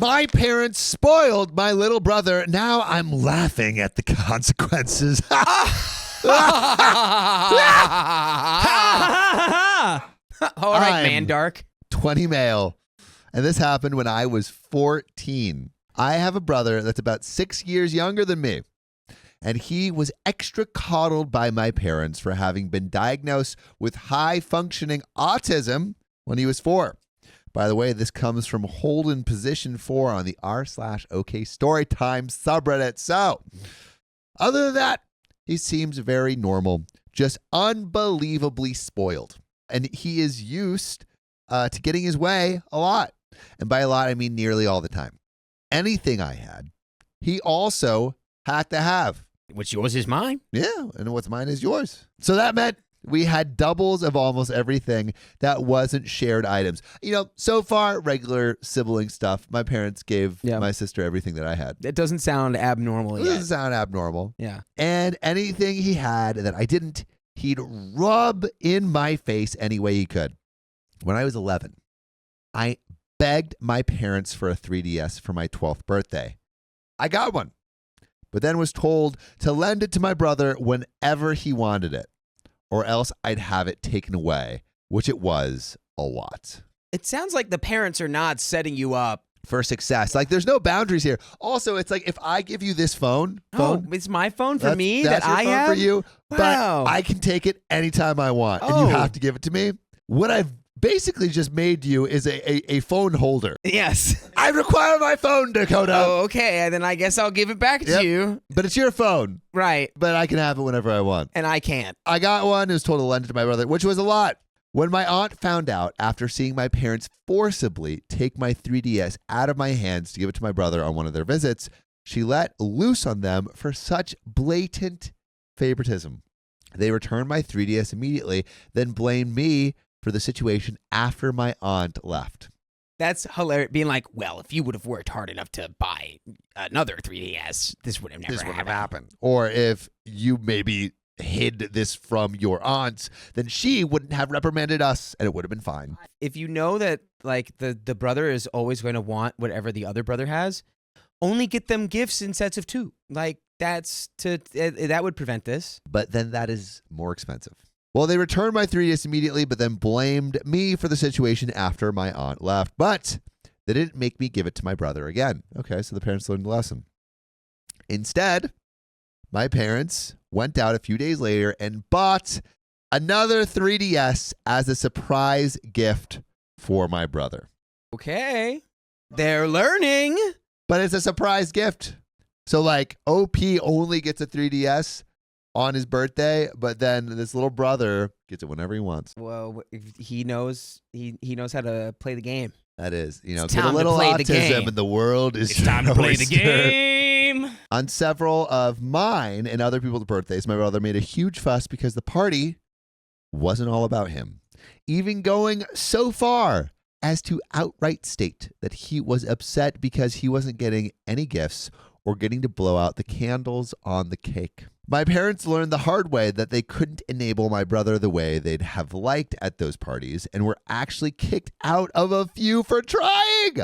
My parents spoiled my little brother. Now I'm laughing at the consequences. All right, man, Dark. 20 male. And this happened when I was 14. I have a brother that's about 6 years younger than me. And he was extra coddled by my parents for having been diagnosed with high-functioning autism when he was 4. By the way, this comes from Holden Position 4 on the r/OK Storytime subreddit. So, other than that, he seems very normal, just unbelievably spoiled. And he is used to getting his way a lot. And by a lot, I mean nearly all the time. Anything I had, he also had to have. What's yours is mine. Yeah, and what's mine is yours. So that meant we had doubles of almost everything that wasn't shared items. You know, so far, regular sibling stuff. My parents gave my sister everything that I had. It doesn't sound abnormal yet. It doesn't sound abnormal. Yeah. And anything he had that I didn't, he'd rub in my face any way he could. When I was 11, I begged my parents for a 3DS for my 12th birthday. I got one, but then was told to lend it to my brother whenever he wanted it, or else I'd have it taken away, which it was a lot. It sounds like the parents are not setting you up for success. Like, there's no boundaries here. Also, it's like if I give you this phone, it's my phone for me that's that your I phone have for you, wow. But I can take it anytime I want, and you have to give it to me. What I've basically just made you is a phone holder. Yes. I require my phone, Dakota. Oh, okay. And then I guess I'll give it back to you. But it's your phone. Right. But I can have it whenever I want. And I can't. I got one. It was told to lend it to my brother, which was a lot. When my aunt found out after seeing my parents forcibly take my 3DS out of my hands to give it to my brother on one of their visits, she let loose on them for such blatant favoritism. They returned my 3DS immediately, then blamed me for the situation after my aunt left. That's hilarious. Being like, well, if you would have worked hard enough to buy another 3DS, this would have never happened. Or if you maybe hid this from your aunts, then she wouldn't have reprimanded us and it would have been fine. If you know that like the brother is always going to want whatever the other brother has, only get them gifts in sets of 2. Like that would prevent this. But then that is more expensive. Well, they returned my 3DS immediately, but then blamed me for the situation after my aunt left. But they didn't make me give it to my brother again. Okay, so the parents learned the lesson. Instead, my parents went out a few days later and bought another 3DS as a surprise gift for my brother. Okay. They're learning. But it's a surprise gift. So like OP only gets a 3DS on his birthday, but then this little brother gets it whenever he wants. Well, he knows how to play the game. That is, you know, it's get a little autism and the world is it's time to play the game. On several of mine and other people's birthdays, my brother made a huge fuss because the party wasn't all about him, even going so far as to outright state that he was upset because he wasn't getting any gifts or getting to blow out the candles on the cake. My parents learned the hard way that they couldn't enable my brother the way they'd have liked at those parties and were actually kicked out of a few for trying.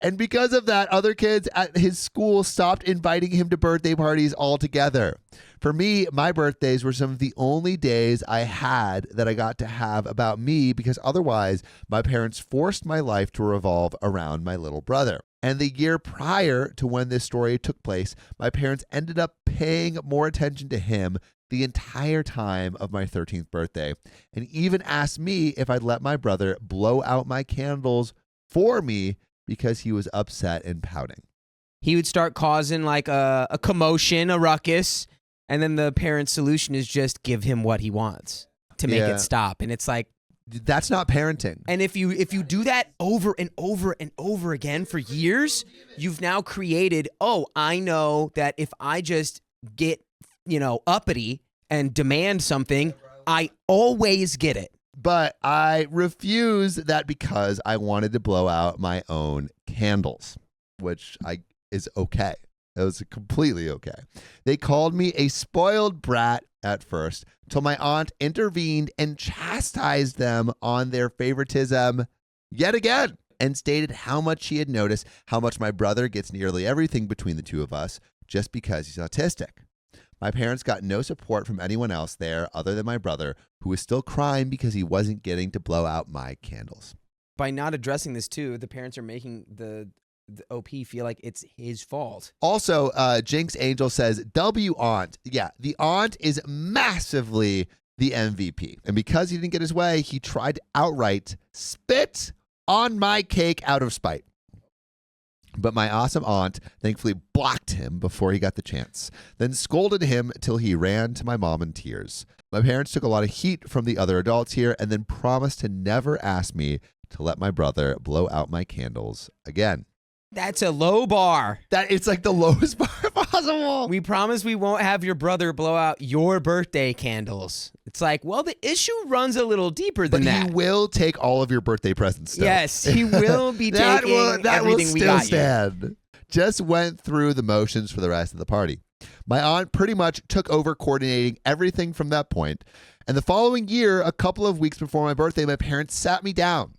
And because of that, other kids at his school stopped inviting him to birthday parties altogether. For me, my birthdays were some of the only days I had that I got to have about me because otherwise my parents forced my life to revolve around my little brother. And the year prior to when this story took place, my parents ended up paying more attention to him the entire time of my 13th birthday, and even asked me if I'd let my brother blow out my candles for me because he was upset and pouting. He would start causing like a commotion, a ruckus, and then the parent's solution is just give him what he wants to make it stop. And it's like, that's not parenting. And if you do that over and over and over again for years, you've now created, I know that if I just get, uppity and demand something, I always get it. But I refuse that because I wanted to blow out my own candles, which is okay. It was completely okay. They called me a spoiled brat at first, till my aunt intervened and chastised them on their favoritism yet again. and stated how much she had noticed how much my brother gets nearly everything between the two of us just because he's autistic. My parents got no support from anyone else there other than my brother, who was still crying because he wasn't getting to blow out my candles. By not addressing this too, the parents are making the OP feel like it's his fault. Also, Jinx Angel says, W aunt. Yeah, the aunt is massively the MVP. And because he didn't get his way, he tried to outright spit on my cake out of spite. But my awesome aunt thankfully blocked him before he got the chance, then scolded him till he ran to my mom in tears. My parents took a lot of heat from the other adults here and then promised to never ask me to let my brother blow out my candles again. That's a low bar. That it's like the lowest bar possible. We promise we won't have your brother blow out your birthday candles. It's like, well, the issue runs a little deeper than that. But he will take all of your birthday presents still. Yes, he will be taking everything we got you. Just went through the motions for the rest of the party. My aunt pretty much took over coordinating everything from that point. And the following year, a couple of weeks before my birthday, my parents sat me down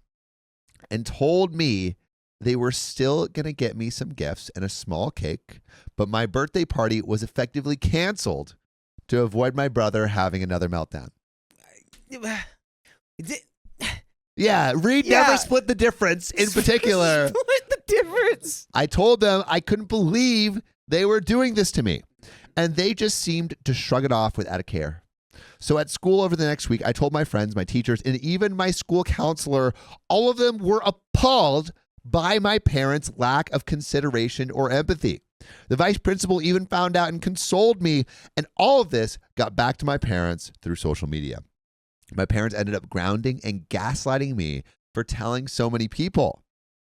and told me they were still going to get me some gifts and a small cake, but my birthday party was effectively canceled to avoid my brother having another meltdown. Yeah, Reed never split the difference in particular. Split the difference. I told them I couldn't believe they were doing this to me, and they just seemed to shrug it off without a care. So at school over the next week, I told my friends, my teachers, and even my school counselor, all of them were appalled by my parents' lack of consideration or empathy. The vice principal even found out and consoled me, and all of this got back to my parents through social media. My parents ended up grounding and gaslighting me for telling so many people.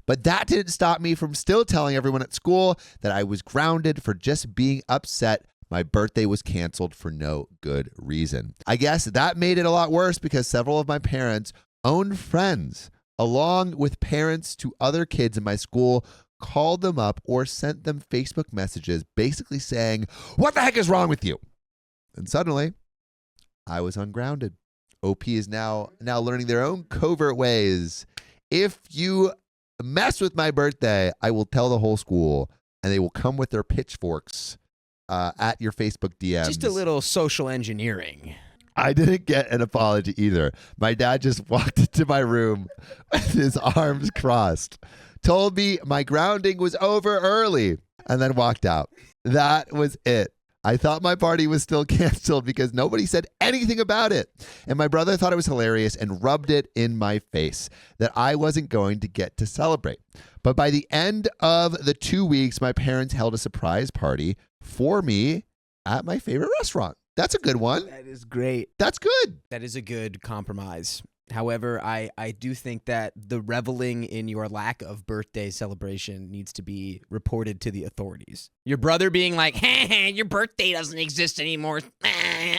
But that didn't stop me from still telling everyone at school that I was grounded for just being upset my birthday was canceled for no good reason. I guess that made it a lot worse because several of my parents' own friends, along with parents to other kids in my school, called them up or sent them Facebook messages basically saying, "What the heck is wrong with you?" And suddenly, I was ungrounded. OP is now learning their own covert ways. If you mess with my birthday, I will tell the whole school, and they will come with their pitchforks at your Facebook DMs. Just a little social engineering. I didn't get an apology either. My dad just walked into my room with his arms crossed, told me my grounding was over early, and then walked out. That was it. I thought my party was still canceled because nobody said anything about it. And my brother thought it was hilarious and rubbed it in my face that I wasn't going to get to celebrate. But by the end of the 2 weeks, my parents held a surprise party for me at my favorite restaurant. That's a good one. That is great. That's good. That is a good compromise. However, I do think that the reveling in your lack of birthday celebration needs to be reported to the authorities. Your brother being like, hey, your birthday doesn't exist anymore.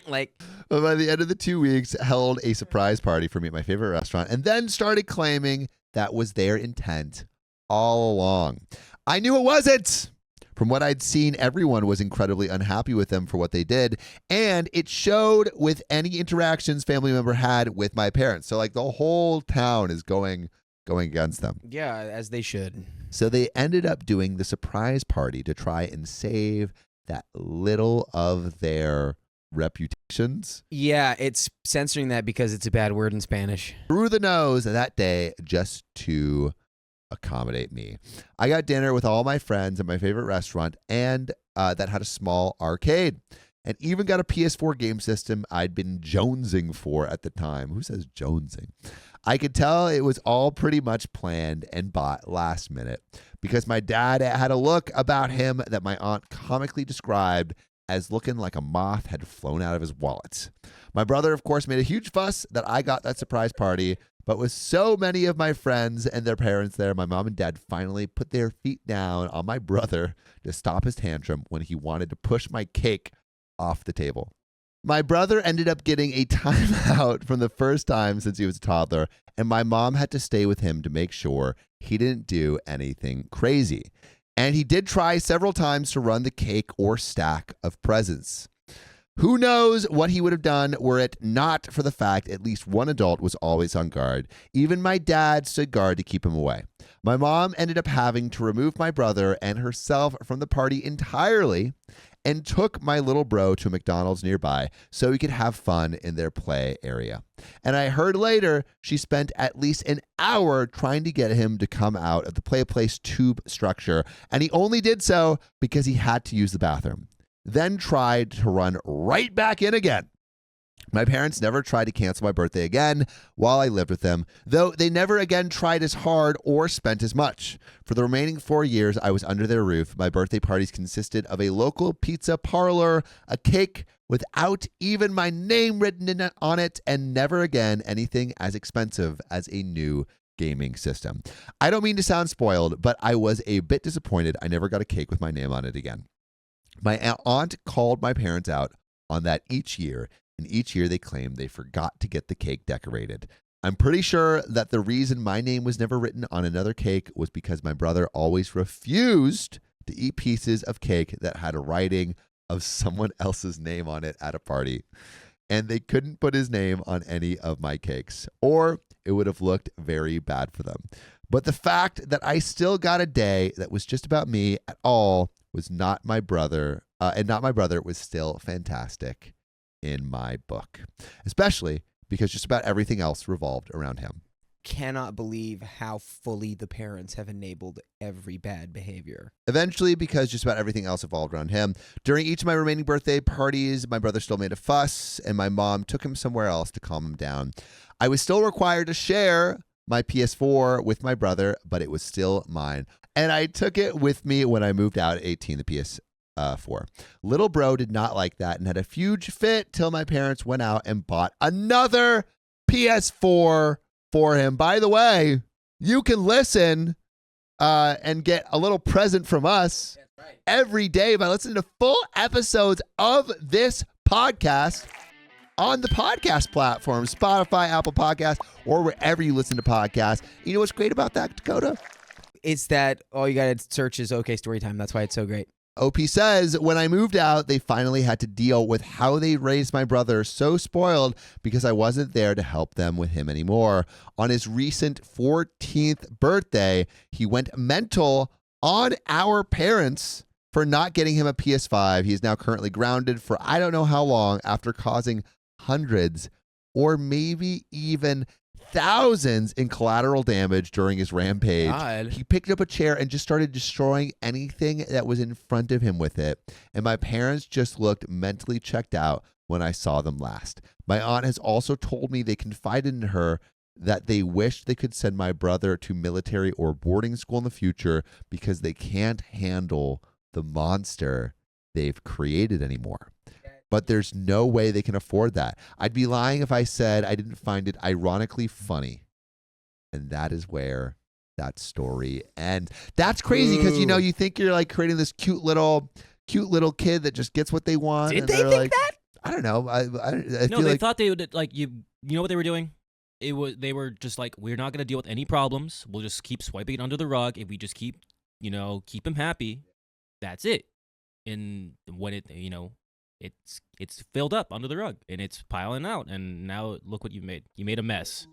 Like, but by the end of the 2 weeks, held a surprise party for me at my favorite restaurant and then started claiming that was their intent all along. I knew it wasn't. From what I'd seen, everyone was incredibly unhappy with them for what they did, and it showed with any interactions family member had with my parents. So like the whole town is going against them. Yeah, as they should. So they ended up doing the surprise party to try and save that little of their reputations. Yeah, it's censoring that because it's a bad word in Spanish. Through the nose that day just to accommodate me. I got dinner with all my friends at my favorite restaurant and that had a small arcade and even got a PS4 game system I'd been jonesing for at the time. Who says jonesing? I could tell it was all pretty much planned and bought last minute because my dad had a look about him that my aunt comically described as looking like a moth had flown out of his wallet. My brother, of course, made a huge fuss that I got that surprise party. But with so many of my friends and their parents there, my mom and dad finally put their feet down on my brother to stop his tantrum when he wanted to push my cake off the table. My brother ended up getting a timeout from the first time since he was a toddler, and my mom had to stay with him to make sure he didn't do anything crazy. And he did try several times to run the cake or stack of presents. Who knows what he would have done were it not for the fact at least one adult was always on guard. Even my dad stood guard to keep him away. My mom ended up having to remove my brother and herself from the party entirely and took my little bro to McDonald's nearby so he could have fun in their play area. And I heard later she spent at least an hour trying to get him to come out of the play place tube structure, and he only did so because he had to use the bathroom, then tried to run right back in again. My parents never tried to cancel my birthday again while I lived with them, though they never again tried as hard or spent as much. For the remaining 4 years I was under their roof, my birthday parties consisted of a local pizza parlor, a cake without even my name written on it, and never again anything as expensive as a new gaming system. I don't mean to sound spoiled, but I was a bit disappointed I never got a cake with my name on it again. My aunt called my parents out on that each year, and each year they claimed they forgot to get the cake decorated. I'm pretty sure that the reason my name was never written on another cake was because my brother always refused to eat pieces of cake that had a writing of someone else's name on it at a party. And they couldn't put his name on any of my cakes, or it would have looked very bad for them. But the fact that I still got a day that was just about me at all was not my brother, and not my brother, was still fantastic in my book, especially because just about everything else revolved around him. Cannot believe how fully the parents have enabled every bad behavior. Eventually, because just about everything else evolved around him. During each of my remaining birthday parties, my brother still made a fuss, and my mom took him somewhere else to calm him down. I was still required to share my PS4 with my brother, but it was still mine. And I took it with me when I moved out at 18, the PS4. Little bro did not like that and had a huge fit till my parents went out and bought another PS4 for him. By the way, you can listen and get a little present from us every day by listening to full episodes of this podcast on the podcast platform, Spotify, Apple Podcasts, or wherever you listen to podcasts. You know what's great about that, Dakota? It's that all you got to search is OK Storytime. That's why it's so great. OP says, when I moved out, they finally had to deal with how they raised my brother so spoiled because I wasn't there to help them with him anymore. On his recent 14th birthday, he went mental on our parents for not getting him a PS5. He is now currently grounded for I don't know how long after causing hundreds or maybe even thousands in collateral damage during his rampage. God. He picked up a chair and just started destroying anything that was in front of him with it. And my parents just looked mentally checked out when I saw them last. My aunt has also told me they confided in her that they wished they could send my brother to military or boarding school in the future because they can't handle the monster they've created anymore. But there's no way they can afford that. I'd be lying if I said I didn't find it ironically funny. And that is where that story ends. That's crazy because, you know, you think you're like creating this cute little kid that just gets what they want. Did and they they're think like, that? I don't know. I No, feel they like thought they would, like, you know what they were doing? They were just like, we're not going to deal with any problems. We'll just keep swiping it under the rug. If we just keep him happy, that's it. And when it, it's filled up under the rug and it's piling out. And now look what you made. You made a mess.